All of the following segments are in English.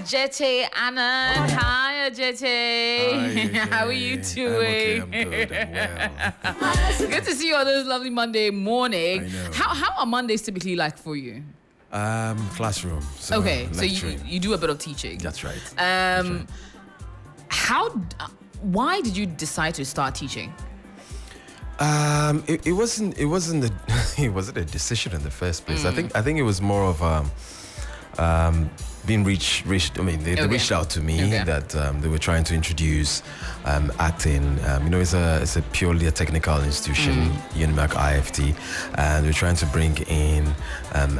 Adjetey Anang. Hi, Adjetey. How are you doing? I'm well. Good to see you on this lovely Monday morning. I know. How are Mondays typically like for you? Classroom. So Okay, so lecturing. you do a bit of teaching. That's right. Why did you decide to start teaching? It wasn't it wasn't a decision in the first place. I think it was more of being reached. I mean, they reached out to me that they were trying to introduce acting. It's a purely a technical institution, UNIMAC IFT, and we're trying to bring in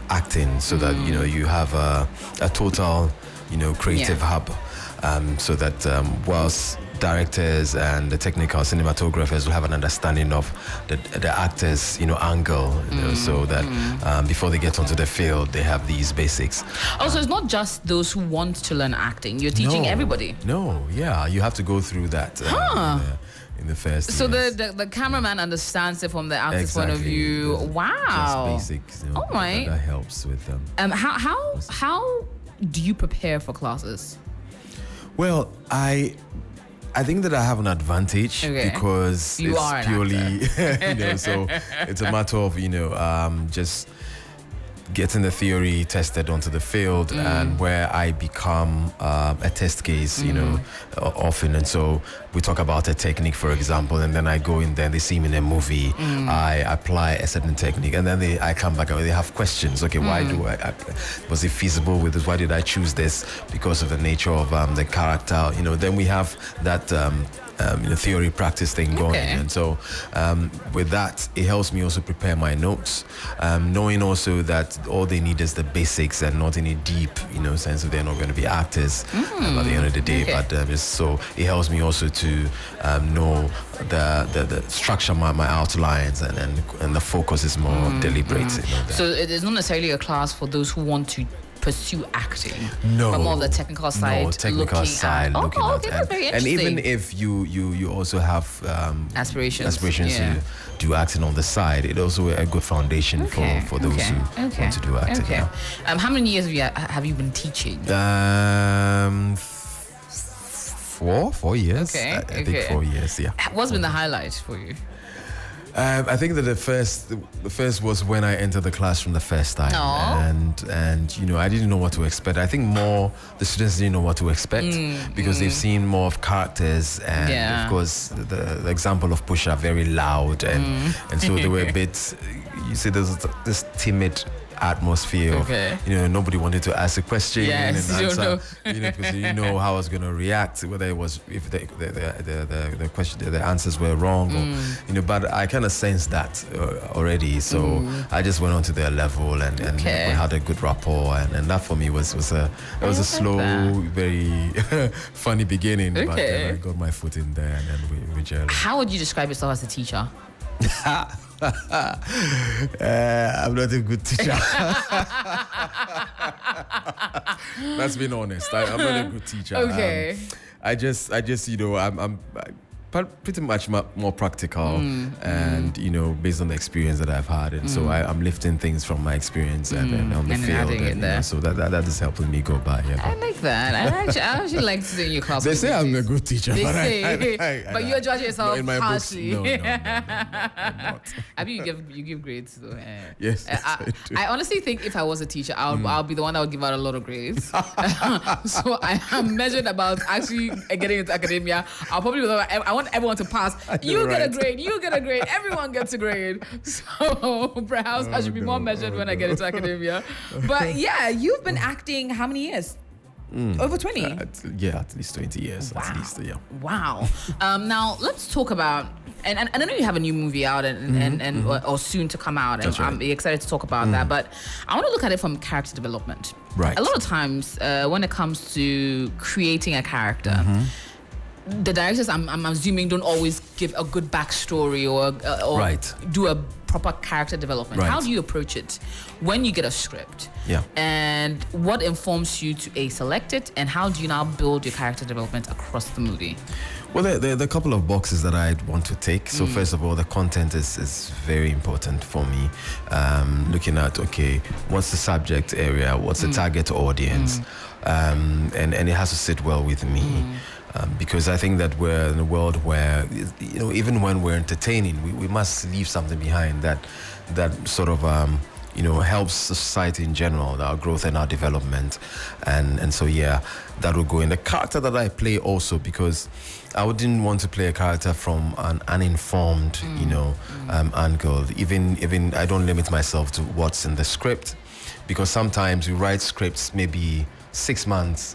acting so that you have a total creative hub, so that whilst directors and the technical cinematographers will have an understanding of the actors angle, so that before they get onto the field they have these basics. Also, it's not just those who want to learn acting. You're teaching everybody. You have to go through that in the first so years. the cameraman understands it from the actor's point of view. Wow. Just basics. All right. That helps with them. How do you prepare for classes? Well, I think that I have an advantage because You are it's an purely, so it's a matter of, just getting the theory tested onto the field, and where I become a test case, often. And so we talk about a technique, for example, and then I go in there, they see me in a movie, I apply a certain technique, and then I come back and they have questions. Okay, why was it feasible with this? Why did I choose this? Because of the nature of the character, then we have that theory practice thing going. And so with that, it helps me also prepare my notes, knowing also that all they need is the basics and not any deep sense of they're not going to be actors at the end of the day. But just so it helps me also to know the structure, my outlines, and the focus is more deliberate. So it is not necessarily a class for those who want to pursue acting. No, but more of the technical side. That's very interesting. And even if you also have aspirations to do acting on the side, it's also a good foundation for those who want to do acting. How many years have you been teaching? 4 years. I think 4 years. Yeah. What's been the highlight for you? I think that the first was when I entered the classroom the first time, and I didn't know what to expect. I think more the students didn't know what to expect because they've seen more of characters, and of course the example of Push are very loud, and so they were a bit. You see, there's this timid atmosphere of, nobody wanted to ask a question and answer, because you didn't know how I was going to react, whether it was if the question, the answers were wrong, or but I kind of sensed that already, so I just went on to their level and we had a good rapport, and that for me was a slow, very funny beginning, but then I got my foot in there, and then we gelled. How would you describe yourself as a teacher? I'm not a good teacher. That's being honest. I'm not a good teacher. I just I'm pretty much more practical, and based on the experience that I've had, and so I'm lifting things from my experience and on the field, and so that is helping me go by. I like that. I actually like to do in your class. They say I'm a good teacher, but you're judging yourself in my harshly. No, I'm not. I mean, you give grades though. Yes, I do. I honestly think if I was a teacher, I'll be the one that would give out a lot of grades. So I am measured about actually getting into academia. I'll probably I want everyone to pass. You get a grade. You get a grade. Everyone gets a grade. So perhaps I should be more measured when I get into academia. But yeah, you've been acting how many years? Over 20? At least 20 years. Wow. At least, yeah. Wow. Now let's talk about, and I know you have a new movie out or soon to come out, and I'm excited to talk about that, but I want to look at it from character development. Right. A lot of times when it comes to creating a character, the directors, I'm assuming, don't always give a good backstory or do a proper character development. How do you approach it when you get a script? And what informs you to select it, and how do you now build your character development across the movie? Well, there are a couple of boxes that I'd want to take. So first of all, the content is very important for me. Looking at, okay, what's the subject area? What's the target audience? and it has to sit well with me. Because I think that we're in a world where, even when we're entertaining, we must leave something behind that sort of helps society in general, our growth and our development, and so that will go in the character that I play also, because I wouldn't want to play a character from an uninformed angle. Even I don't limit myself to what's in the script, because sometimes we write scripts maybe 6 months,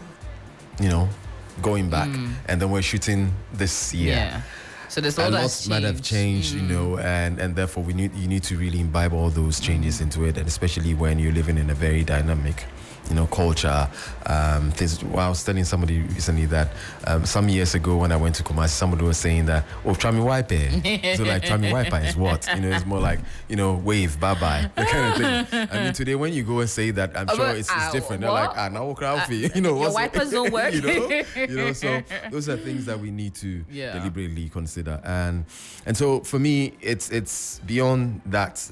going back, and then we're shooting this year. Yeah. So there's all that lots might have changed, and therefore you need to really imbibe all those changes into it, and especially when you're living in a very dynamic, culture. Things. Well, I was telling somebody recently that some years ago when I went to Kumasi, somebody was saying that, Trami Waipe. So like Trami Waipe is what? It's more like, wave, bye-bye, that kind of thing. I mean, today when you go and say that, I'm sure it's different. They're like, now walk around for you. Your wipers don't work. So those are things that we need to deliberately consider. And so for me, it's beyond that.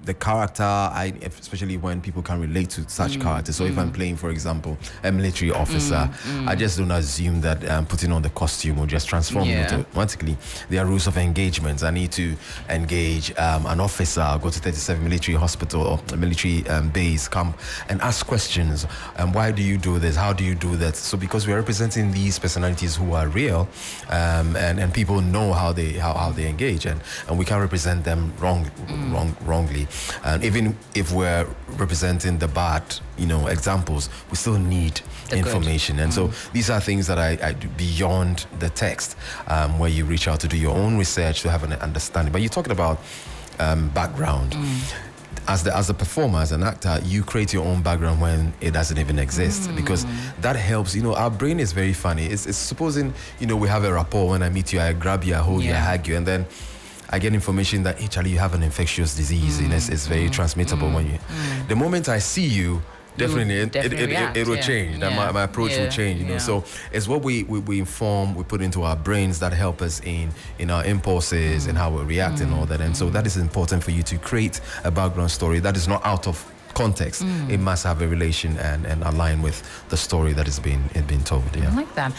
The character, especially when people can relate to such characters. So if I'm playing, for example, a military officer, I just don't assume that putting on the costume will just transform me automatically. There are rules of engagement. I need to engage an officer, go to 37 military hospital or military base camp and ask questions. Why do you do this? How do you do that? So because we're representing these personalities who are real, and people know how they engage, and we can't represent them wrongly. And even if we're representing the bad, examples, we still need information. And so these are things that I do beyond the text, where you reach out to do your own research to have an understanding. But you're talking about background. As a performer, as an actor, you create your own background when it doesn't even exist, because that helps. Our brain is very funny. It's supposing, we have a rapport. When I meet you, I grab you, I hold you, I hug you, and then I get information that, Charlie, you have an infectious disease. It's very transmittable when you. The moment I see you, definitely it will change. That my approach will change. So it's what we inform, we put into our brains that help us in our impulses and how we react and all that. And so that is important for you to create a background story that is not out of context. It must have a relation and align with the story that is being told. I like that.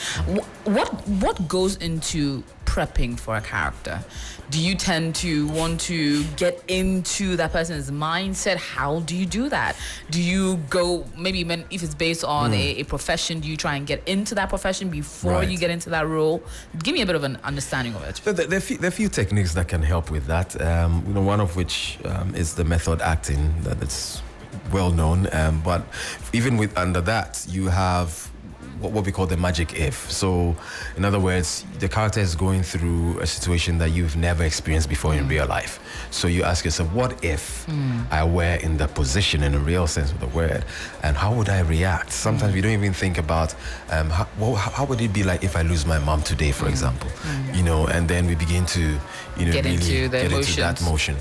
What goes into prepping for a character? Do you tend to want to get into that person's mindset? How do you do that? Do you go, maybe if it's based on a profession, do you try and get into that profession before you get into that role? Give me a bit of an understanding of it. So there are a few techniques that can help with that. One of which is the method acting that's well known. But even under that, you have what we call the magic if. So in other words, the character is going through a situation that you've never experienced before in real life. So you ask yourself, what if I were in the position in the real sense of the word, and how would I react? Sometimes we don't even think about how would it be like if I lose my mom today, for example, and then we begin to get into that motion.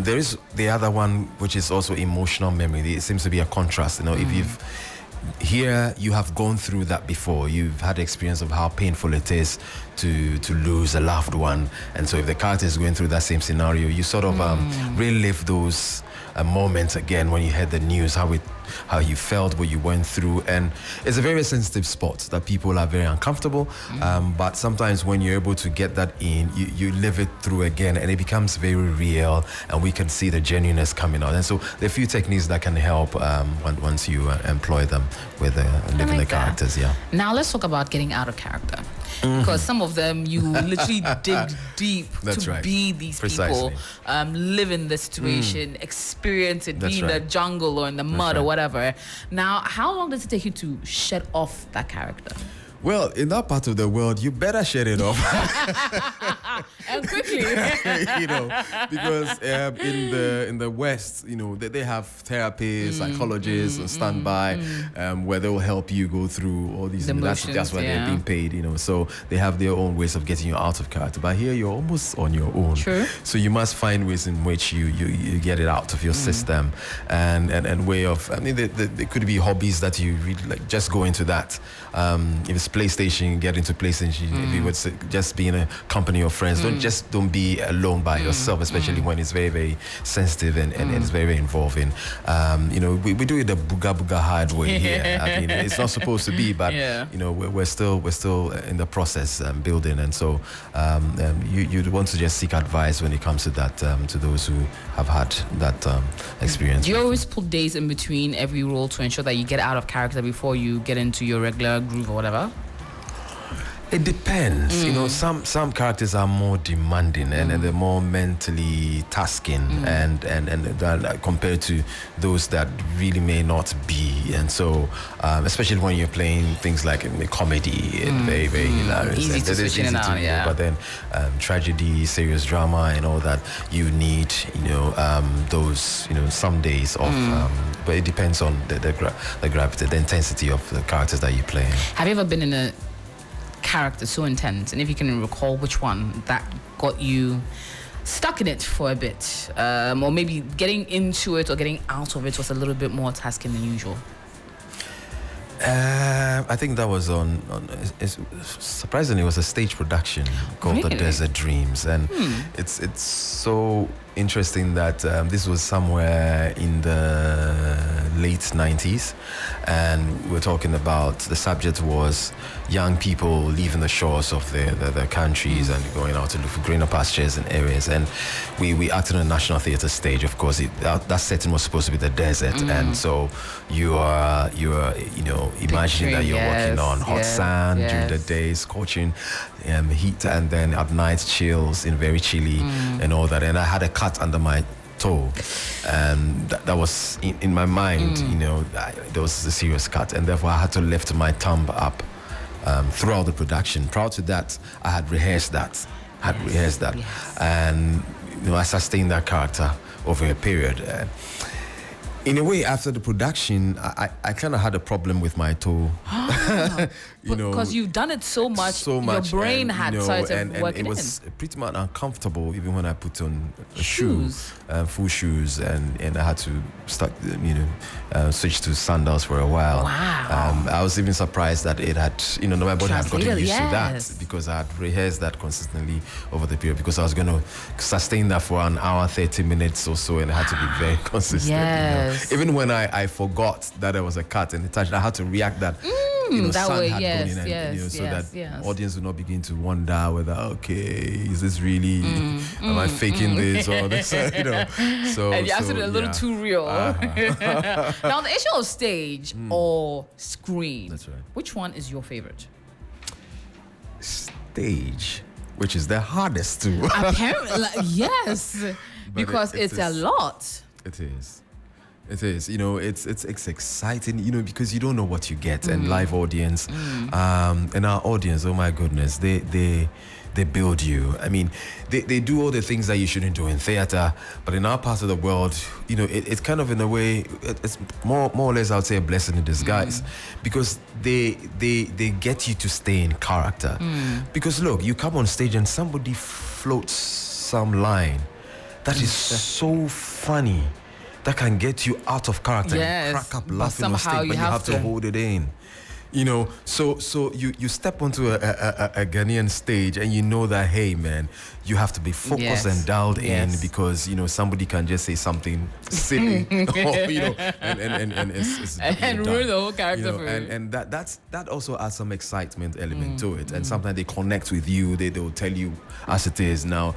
There is the other one, which is also emotional memory. It seems to be a contrast. If you've here you have gone through that before. You've had the experience of how painful it is to lose a loved one, and so if the character is going through that same scenario, you sort of relive those moments again when you heard the news, how you felt, what you went through. And it's a very sensitive spot that people are very uncomfortable, but sometimes when you're able to get that in, you live it through again, and it becomes very real, and we can see the genuineness coming out. And so there are a few techniques that can help once you employ them with living the characters. Now let's talk about getting out of character, because some of them you literally dig deep be these people, live in the situation, experience it, be in the jungle or in the mud or whatever. Now, how long does it take you to shed off that character? Well, in that part of the world, you better shed it off. And quickly. Because in the West, they have therapists, psychologists on standby, where they will help you go through all these. That's why they're being paid. So they have their own ways of getting you out of character. But here, you're almost on your own. True. So you must find ways in which you get it out of your system, and way of. I mean, there could be hobbies that you really like. Just go into that. If it's PlayStation, get into PlayStation. If you would just be in a company of friends, don't be alone by yourself, especially when it's very, very sensitive and it's very, very involving. We do it the booga hard way here. I mean, it's not supposed to be, but we're still in the process building, and so you'd want to just seek advice when it comes to that to those who have had that experience. Do you always put days in between every role to ensure that you get out of character before you get into your regular groove or whatever? It depends. Some characters are more demanding and they're more mentally tasking and compared to those that really may not be. And so, especially when you're playing things like a comedy, it's very, very hilarious. Easy to switch in and out, yeah. But then tragedy, serious drama, and all that, you need, those, some days of. But it depends on the gravity, the intensity of the characters that you play. Have you ever been in a character so intense, and if you can recall which one that got you stuck in it for a bit, or maybe getting into it or getting out of it was a little bit more tasking than usual? I think that was on surprisingly, it was a stage production called Really? The Desert Dreams, and it's so interesting that this was somewhere in the late 90s, and we're talking about, the subject was young people leaving the shores of their countries and going out to look for greener pastures and areas, and we acted on a National Theatre stage. Of course, that setting was supposed to be the desert, and so you are imagining that you're walking on hot sand during the day, scorching heat, and then at night chills in very chilly and all that. And I had a cut under my toe, and that was in my mind. There was a serious cut, and therefore I had to lift my thumb up throughout the production. Prior to that, I had rehearsed that. And I sustained that character over a period. In a way, after the production, I kind of had a problem with my toe. Because you've done it so much, your brain had started working. It was pretty much uncomfortable even when I put on shoes, full shoes, and I had to start, switch to sandals for a while. Wow. I was even surprised that it had, my body had gotten used to that, because I had rehearsed that consistently over the period, because I was going to sustain that for an hour, 30 minutes or so, and I had to be very consistent. Yes. Even when I forgot that there was a cut and it touched, I had to react that that sun way, had gone in, and so that audience would not begin to wonder whether, okay, is this really, am I faking this or this, So and you acted a little too real. Now, the issue of stage or screen. That's right. Which one is your favorite? Stage, which is the hardest to. Apparently, yes, because it's a lot. It is. It is, it's exciting, because you don't know what you get, and live audience, and our audience, oh my goodness, they build you. I mean, they do all the things that you shouldn't do in theater, but in our part of the world, it's kind of, in a way, it's more or less, I would say, a blessing in disguise, because they get you to stay in character. Because look, you come on stage and somebody floats some line that is so funny, that can get you out of character and crack up laughing on stage, but you have to hold it in. So you step onto a Ghanaian stage, and you know that, hey man, you have to be focused and dialed in, because somebody can just say something silly, and it's and ruin the whole character for you. And that also adds some excitement element to it. And sometimes they connect with you. They will tell you as it is. Now,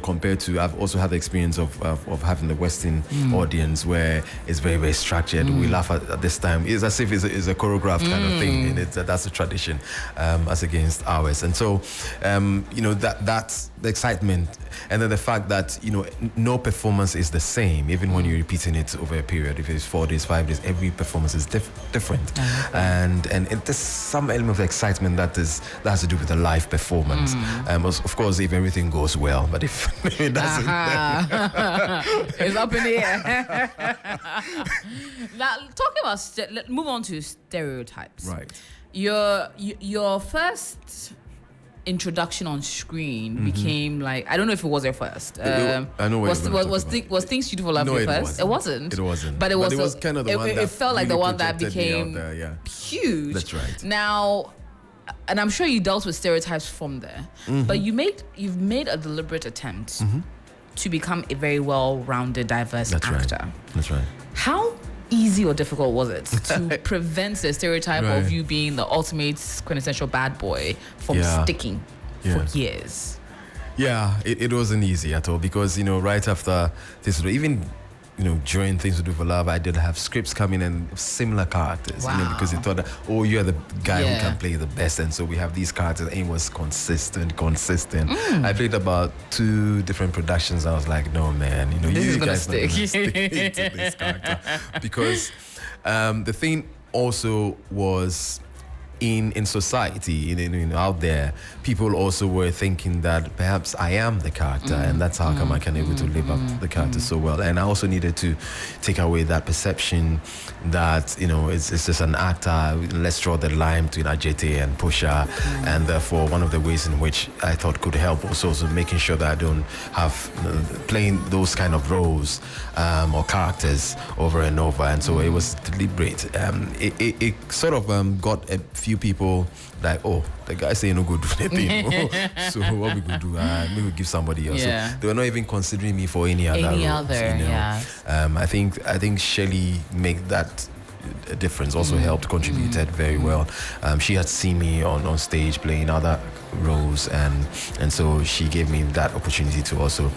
compared to, I've also had the experience of having the Western audience, where it's very, very structured. We laugh at this time. It's as if it's a choreographed kind of thing, and that's a tradition as against ours. And so, that's the excitement, and then the fact that no performance is the same, even when you're repeating it over a period. If it's 4 days, 5 days, every performance is different, and there's some element of excitement that has to do with the live performance. Of course, if everything goes well, but if it doesn't, it's up in the air. Now, talking about let's move on to stereotypes. Right. Your first introduction on screen became like, I don't know if it was your first. I know what was Things Beautiful Love your first? It wasn't. It wasn't. But it was kind of the one that it felt like really the one that projected me became out there, huge. That's right. Now, and I'm sure you dealt with stereotypes from there, but you've made a deliberate attempt to become a very well-rounded, diverse actor. Right. That's right. How easy or difficult was it to prevent the stereotype of you being the ultimate quintessential bad boy from sticking for years? Yeah, it wasn't easy at all because, right after this, even, during Things to Do for Love, I did have scripts coming in similar characters, because they thought that, you're the guy who can play the best. And so we have these characters, and it was consistent. I played about 2 different productions. I was like, no, man, this is you gonna guys stick. stick to this character. Because the thing also was, in society, out there, people also were thinking that perhaps I am the character, and that's how come I can able to live up to the character so well. And I also needed to take away that perception that it's just an actor. Let's draw the line between Adjetey and Pusha, and therefore one of the ways in which I thought could help also making sure that I don't have playing those kind of roles or characters over and over. And so it was deliberate. It sort of got a few people like, the guy saying no good do anything. So what we could do? Maybe we give somebody else. Yeah. So they were not even considering me for any other roles, I think Shelley made that a difference. Also helped, contributed very well. She had seen me on stage playing other roles, and so she gave me that opportunity to also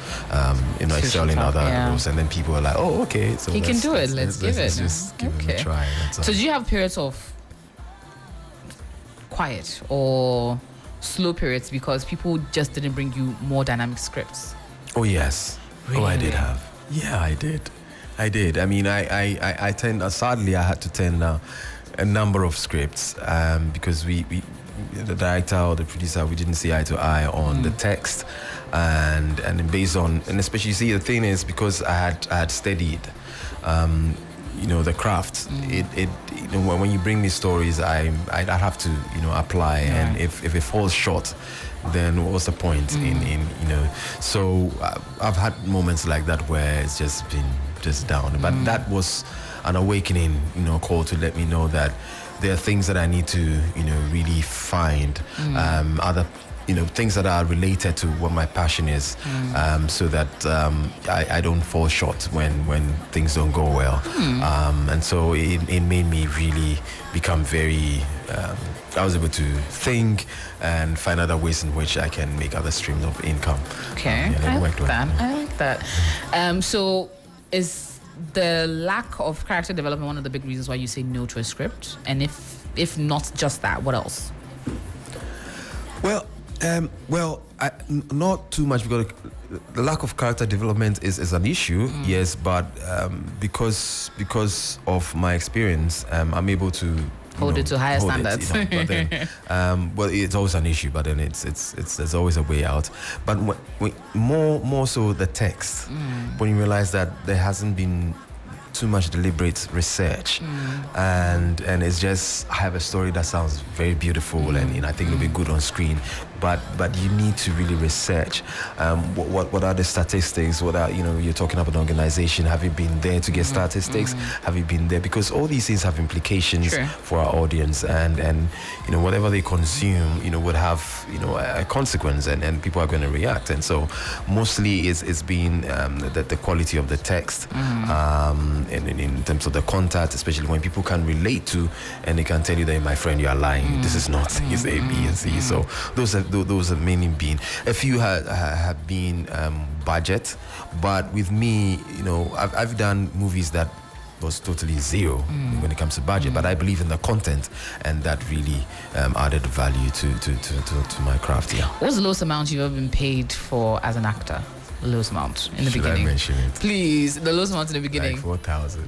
excel in other roles. And then people were like, okay, so he can do it. Let's give it. Just give him a try. So do you have periods of quiet or slow periods because people just didn't bring you more dynamic scripts? Oh yes. Really? I did have. Yeah, I did. I mean, I tend, sadly I had to turn down a number of scripts because we the director or the producer, we didn't see eye to eye on the text, and based on, and especially, see, the thing is, because I had studied the craft. When you bring me stories, I'd have to apply, and if it falls short, then what's the point in so I've had moments like that where it's just been down, but that was an awakening call to let me know that there are things that I need to really find other things that are related to what my passion is, so that I don't fall short when things don't go well. And so it made me really become very, I was able to think and find other ways in which I can make other streams of income. Okay, I like that. So is the lack of character development one of the big reasons why you say no to a script? And if not just that, what else? Well, not too much, because the lack of character development is an issue, yes, but because of my experience, I'm able to hold it to higher standards. But then, well, it's always an issue, but then it's there's always a way out. But more so the text, when you realize that there hasn't been too much deliberate research, and it's just, I have a story that sounds very beautiful, and I think it'll be good on screen, but you need to really research what are the statistics, what are, you're talking about an organization, have you been there to get statistics, have you been there, because all these things have implications for our audience, and whatever they consume would have a consequence, and people are going to react. And so mostly it's been the quality of the text, in terms of the content, especially when people can relate to, and they can tell you that, my friend, you are lying, this is not, it's A, B, and C. So those have mainly been, a few have been budget, but with me, I've done movies that was totally zero when it comes to budget, but I believe in the content, and that really added value to my craft. Yeah. What's the lowest amount you've ever been paid for as an actor? The lowest amount in the beginning. Should I mention it? Please, the lowest amount in the beginning. Like 4,000.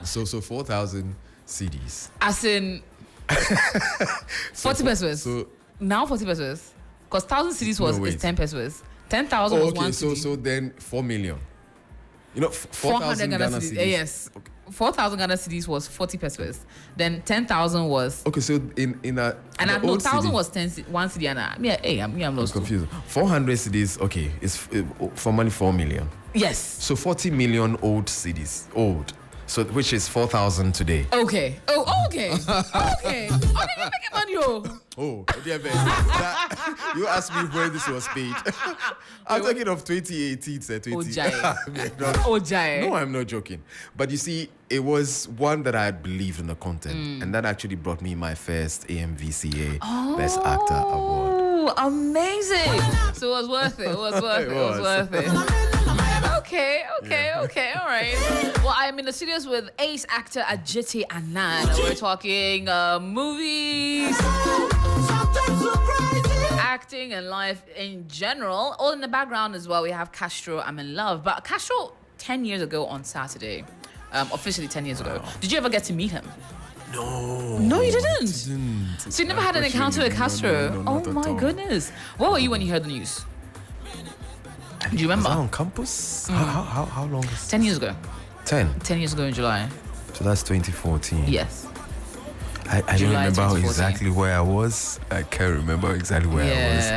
so 4,000 CDs. As in 40 pesos. So now 40 pesos. Because 1,000 CDs is 10 pesos. 10,000 was one CD. So then 4 million. 400 Ghana CDs. Yes. Okay. 4,000 Ghana CDs was 40 pesos. Then 10,000 was. Okay, so in a. And I know 1,000 was 1 CD, and I'm lost. Confused. 400 CDs. Okay, it's formally 4 million. Yes. So 40 million old CDs. Old. So which is 4,000 today. Okay. Oh, okay. Okay. Oh, they didn't make money. Oh, dear man. You asked me when this was paid. I'm talking of 2018, sir. 20. No, I'm not joking. But you see, it was one that I had believed in the content, and that actually brought me my first AMVCA Best Actor Award. Oh, amazing. So it was worth it. It was worth it. Okay. All right. Well, I'm in the studios with ace actor Adjetey Anang. We're talking movies, acting, and life in general. All in the background as well, we have Castro, I'm in Love. But Castro, 10 years ago on Saturday, officially 10 years ago. Did you ever get to meet him? No, you didn't. So you never had an encounter with Castro? No, oh my goodness. Where were you when you heard the news? Do you remember? Was that on campus? How long is 10 years ago. 10? 10 years ago in July. So that's 2014. Yes. I don't remember exactly where I was. I can't remember exactly where I was.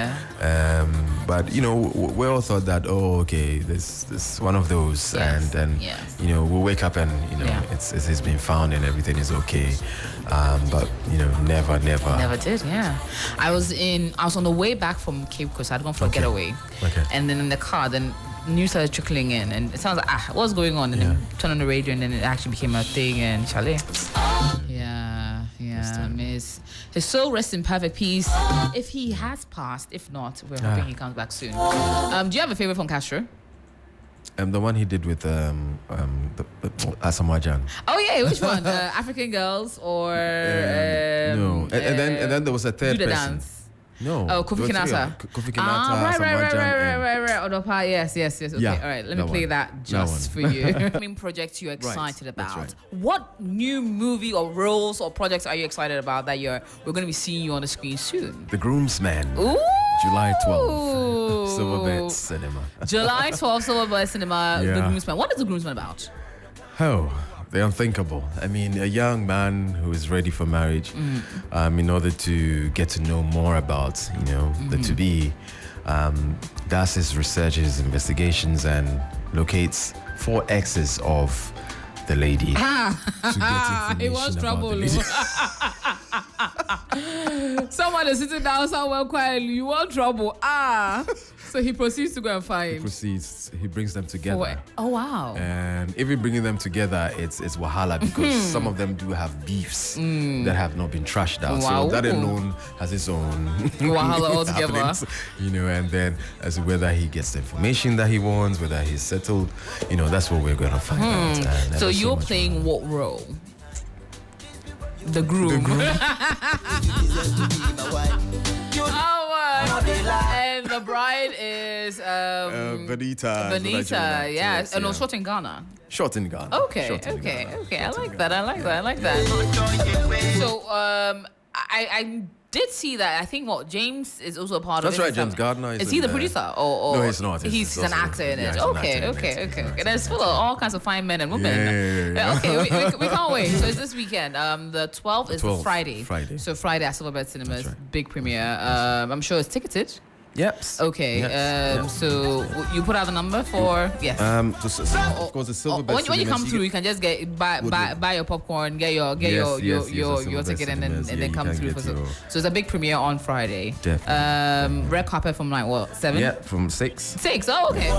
But you know, we all thought that, this one of those, and then you know, we'll wake up and you know, it's been found and everything is okay. But you know, never did. Yeah, I was on the way back from Cape Coast. I'd gone for a getaway, and then in the car, then news started trickling in, and it sounds like what's going on, and then turn on the radio, and then it actually became a thing, and Charlie. Miss his soul rests in perfect peace. If he has passed, if not, we're hoping he comes back soon. Do you have a favorite from Castro? The one he did with Asamajan. Oh yeah, which one? African Girls or no? And then there was a third person. Dance. No. Oh, Kofi Kinata. Kofi Kinata. Right. Odopa, yes. Okay, all right. Let me play that just for you. Main project you're excited about. Right. What new movie or roles or projects are you excited about that we're going to be seeing you on the screen soon? The Groomsman. Ooh. July 12th. Silverbird Cinema. July 12th, Silverbird Cinema. The Groomsman. What is The Groomsman about? Oh, the unthinkable. I mean, a young man who is ready for marriage, in order to get to know more about, you know, the to-be, does his research, his investigations, and locates 4 exes of the lady to get He wants trouble. Someone is sitting down somewhere quietly. You want trouble? So he proceeds to go and find. He brings them together. Oh wow! And even bringing them together, it's wahala because some of them do have beefs that have not been trashed out. Wow. So that alone has its own wahala altogether. You know, and then as to whether he gets the information that he wants, whether he's settled, you know, that's what we're going to find out. And so you're playing what role? The groom. And the bride is Vanita. yes. No, shot in Ghana. Shot in Ghana. Okay. I like that. So I did see that. I think James is also a part of it. That's right, James Gardner is he the producer? Or no, he's not. He's an actor in it. Okay. There's full of all kinds of fine men and women. Yeah. Okay, we can't wait. So it's this weekend. The 12th is Friday. Friday. So Friday at Silverbird Cinemas, big premiere. I'm sure it's ticketed. Yep. Okay. So you put out the number for yes. Of course, the Silverbird. When you come through, you can just buy your popcorn, get your ticket, and then come through for so it's a big premiere on Friday. Definitely. Red carpet from like what 7? Yeah, from 6. 6. Oh, okay.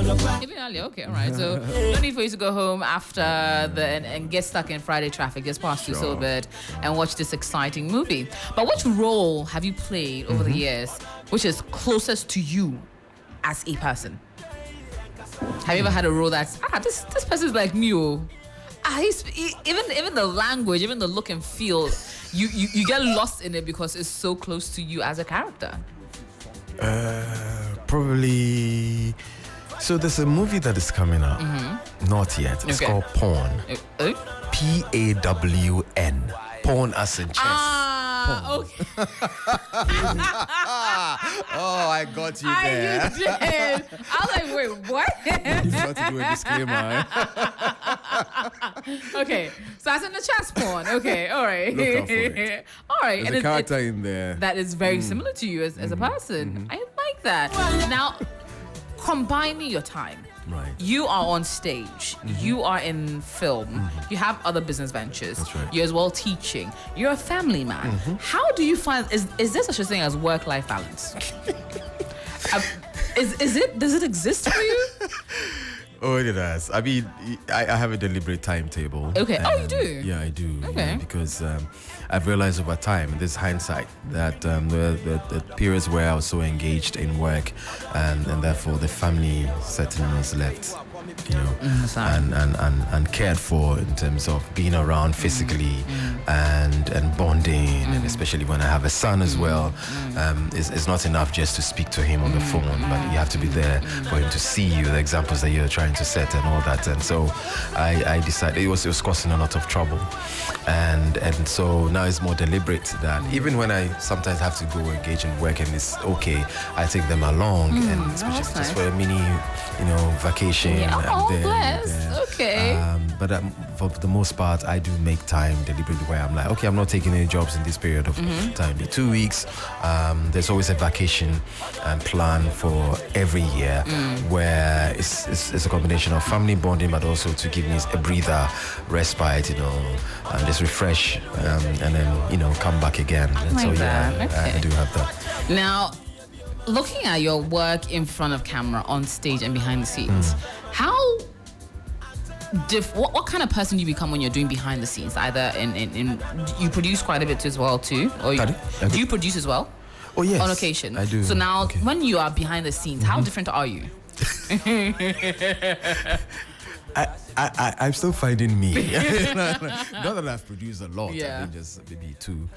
Even earlier. Okay, all right. So no need for you to go home after and get stuck in Friday traffic. Just pass through Silverbird and watch this exciting movie. But which role have you played over the years, which is closest to you as a person? Have you ever had a role that's this person's like me? Even the language, even the look and feel, you get lost in it because it's so close to you as a character. Probably. So there's a movie that is coming out. Not yet. It's called Pawn. Pawn. Pawn as in chess. Okay. Oh, I got you there. You did. I was like, wait, what? You got to do a disclaimer. Okay, so that's in the chess pawn. Okay, all right. Look out for it. All right. There's a character in there that is very similar to you as a person. I like that. Now, combining your time Right. You are on stage. You are in film. You have other business ventures. That's right. You're as well teaching. You're a family man. How do you find, is there such a thing as work-life balance? Does it exist for you? Oh, it does. I mean, I have a deliberate timetable. Okay. Oh, you do? Yeah, I do. Okay. Because I've realized over time, this hindsight, that the periods where I was so engaged in work, and therefore the family certainly was left, and cared for in terms of being around physically and bonding, and especially when I have a son as well. It's not enough just to speak to him on the phone, but you have to be there for him to see you, the examples that you're trying to set and all that. And so I decided it was causing a lot of trouble, and so now it's more deliberate that even when I sometimes have to go engage in work and it's okay, I take them along, and especially just nice. for a mini vacation. Yeah. I'm there, Bless. Okay. But for the most part, I do make time deliberately where I'm like, okay, I'm not taking any jobs in this period of time. Maybe 2 weeks. There's always a vacation plan for every year where it's a combination of family bonding, but also to give me a breather, respite, and just refresh, and then come back again. And Like so that. yeah, Okay. I do have that. Now, looking at your work in front of camera, on stage and behind the scenes, how what kind of person do you become when you're doing behind the scenes? Either in you produce quite a bit as well too, or Pardon? do you produce as well? Oh yes, On occasion. I do. So now, Okay. when you are behind the scenes, how different are you? I'm still finding me. Not that I've produced a lot. Yeah. I think just maybe 2.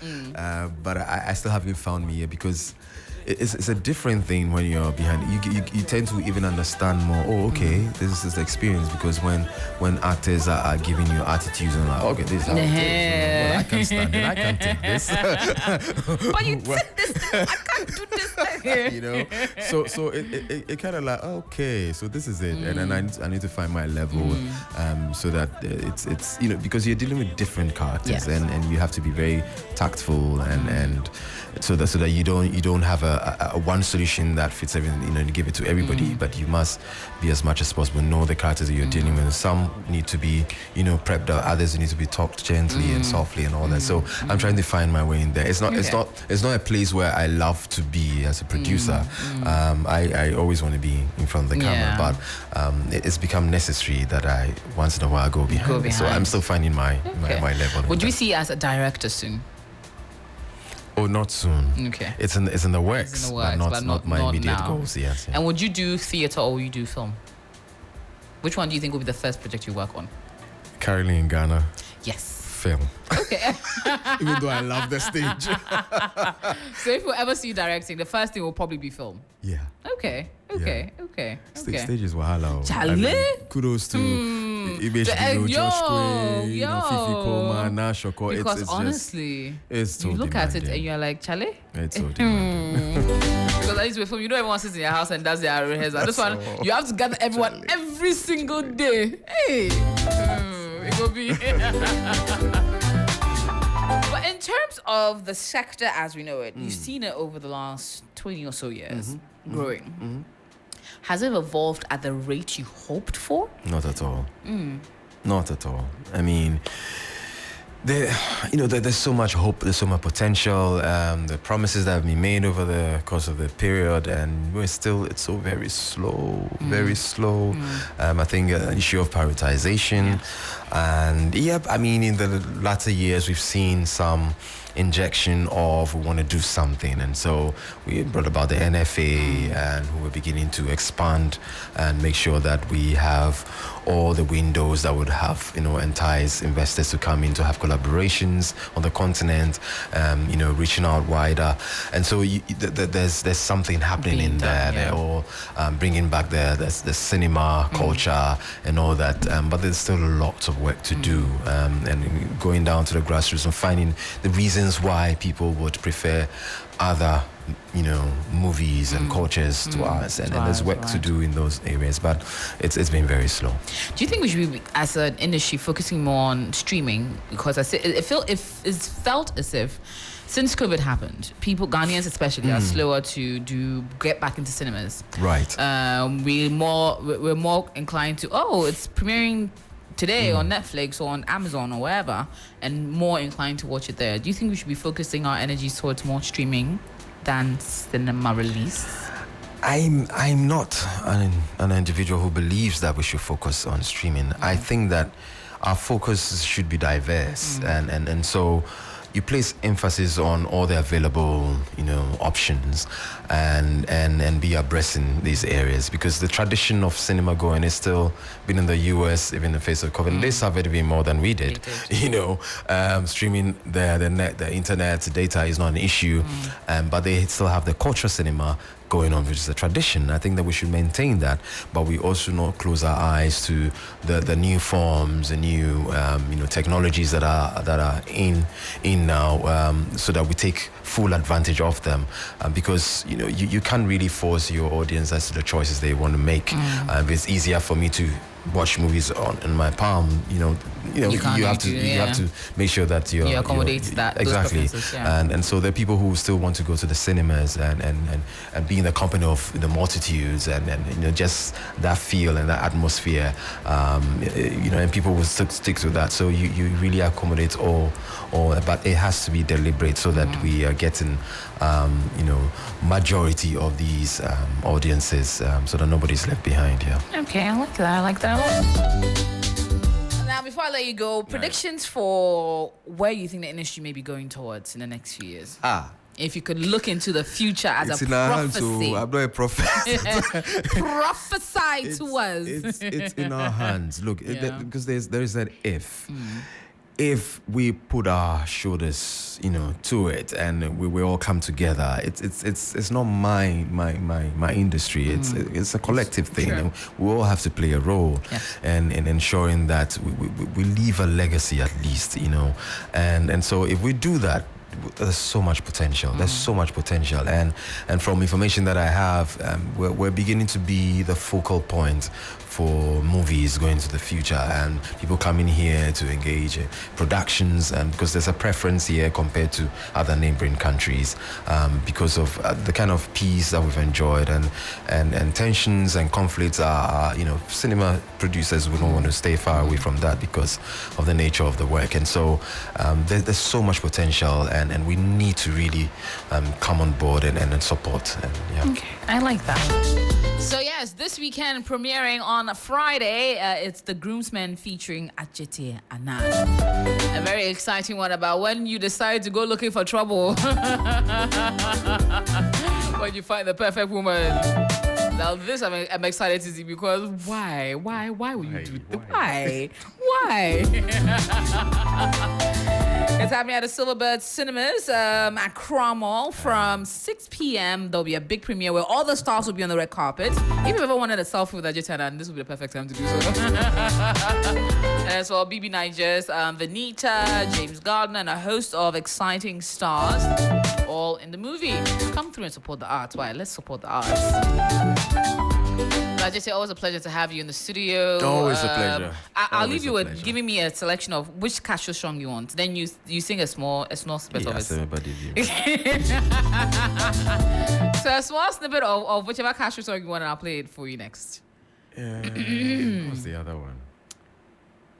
But I still haven't found me yet, because it's a different thing when you're behind. You tend to even understand more. Oh, okay, this is the experience, because when actors are giving you attitudes and like, okay, this is how it is. Well, I can't stand it. I can't take this. But you said this, I can't do this. So it kind of like, okay, so this is it, and then I need to find my level, so that it's because you're dealing with different characters, Yes. and you have to be very tactful, and so that you don't have a one solution that fits everything, and give it to everybody, but you must be, as much as possible, know the characters that you're dealing with. Some need to be prepped up, others need to be talked gently and softly and all that. So I'm trying to find my way in there. It's not a place where I love to be as a producer. I always want to be in front of the camera, but it's become necessary that I once in a while go behind. So I'm still finding my level. Would you see you as a director soon? Oh, not soon. Okay. It's in the works, but not my immediate now. goals. Yes. Yeah. And would you do theatre or would you do film? Which one do you think will be the first project you work on? Currently in Ghana, Yes. film. Okay. Even though I love the stage. So if we ever see you directing, the first thing will probably be film. Yeah. Okay. Stage is wahala. Chale? Kudos to Image Josh Quay, Fifi Koma, Nash Oko. Because honestly, it's so you look at it demanding. and you're like, Chale? It's so demanding. Because I used to be film, everyone sits in your house and does their rehearsal. This one, you have to gather everyone every single day. Hey, it will be. But in terms of the sector as we know it, you've seen it over the last 20 or so years growing. Has it evolved at the rate you hoped for? Not at all. Not at all. I mean, there's so much hope, there's so much potential, the promises that have been made over the course of the period, and it's so very slow, very slow. I think an issue of prioritization, and I mean, in the latter years, we've seen some injection of we want to do something, and so we brought about the NFA, and we're beginning to expand and make sure that we have all the windows that would have entice investors to come in, to have collaborations on the continent, reaching out wider, and so there's something happening in there. They're all bringing back the cinema culture and all that, but there's still lots of work to do, and going down to the grassroots and finding the reasons why people would prefer other movies and cultures to ours, and there's work to do in those areas, but it's been very slow. Do you think we should be, as an industry, focusing more on streaming? Because it's felt as if since COVID happened, people, Ghanaians especially, are slower to get back into cinemas. Right. We're more inclined to, it's premiering today on Netflix or on Amazon or wherever, and more inclined to watch it there. Do you think we should be focusing our energies towards more streaming than cinema release? I'm not an individual who believes that we should focus on streaming. I think that our focus should be diverse, and so you place emphasis on all the available, options, and be abreast in these areas, because the tradition of cinema going is still been in the US, even in the face of COVID. They suffered even more than we did. Streaming the internet, data is not an issue, but they still have the cultural cinema going on, which is a tradition. I think that we should maintain that, but we also not close our eyes to the new forms, the new technologies that are in now, so that we take full advantage of them, because you can't really force your audience as to the choices they want to make. It's easier for me to watch movies in my palm. You have to make sure that you accommodate that exactly. Those And so there are people who still want to go to the cinemas and be in the company of the multitudes and just that feel and that atmosphere. And people will stick to that. So you really accommodate all, but it has to be deliberate so that we are getting majority of these audiences, so that nobody's left behind. Okay, I like that. Now, before I let you go, predictions for where you think the industry may be going towards in the next few years. If you could look into the future as it's a in our prophecy. hands, so I'm not a prophet. Prophesy to us. It's in our hands. Look, because there is that if. If we put our shoulders, to it, and we all come together, it's not my industry. It's a collective thing. Sure. And we all have to play a role, and in ensuring that we leave a legacy at least, and so if we do that, there's so much potential. There's so much potential, and from information that I have, we're beginning to be the focal point for movies going into the future, and people coming here to engage in productions, and because there's a preference here compared to other neighboring countries, because of the kind of peace that we've enjoyed, and tensions and conflicts are cinema producers we don't want to stay far away from that because of the nature of the work, and so there's so much potential, and we need to really come on board and support. Okay, I like that. So yes, this weekend premiering on Friday, it's The Groomsmen featuring Adjetey Anang. A very exciting one about when you decide to go looking for trouble. When you find the perfect woman. Now this I'm excited to see, because why would you do that? Why? It's happening at the Silverbird Cinemas at Cromwell from 6 p.m. There'll be a big premiere where all the stars will be on the red carpet. If you've ever wanted a selfie with Adjetey Anang, this will be the perfect time to do so. And so BB Nigers, Vanita, James Gardner, and a host of exciting stars, all in the movie. Come through and support the arts. Why? Let's support the arts. Adjetey, always a pleasure to have you in the studio. Always a pleasure. I'll leave you with giving me a selection of which cashew song you want. Then you sing a small snippet of it. So a small snippet of whichever cashew song you want, and I'll play it for you next. What's the other one?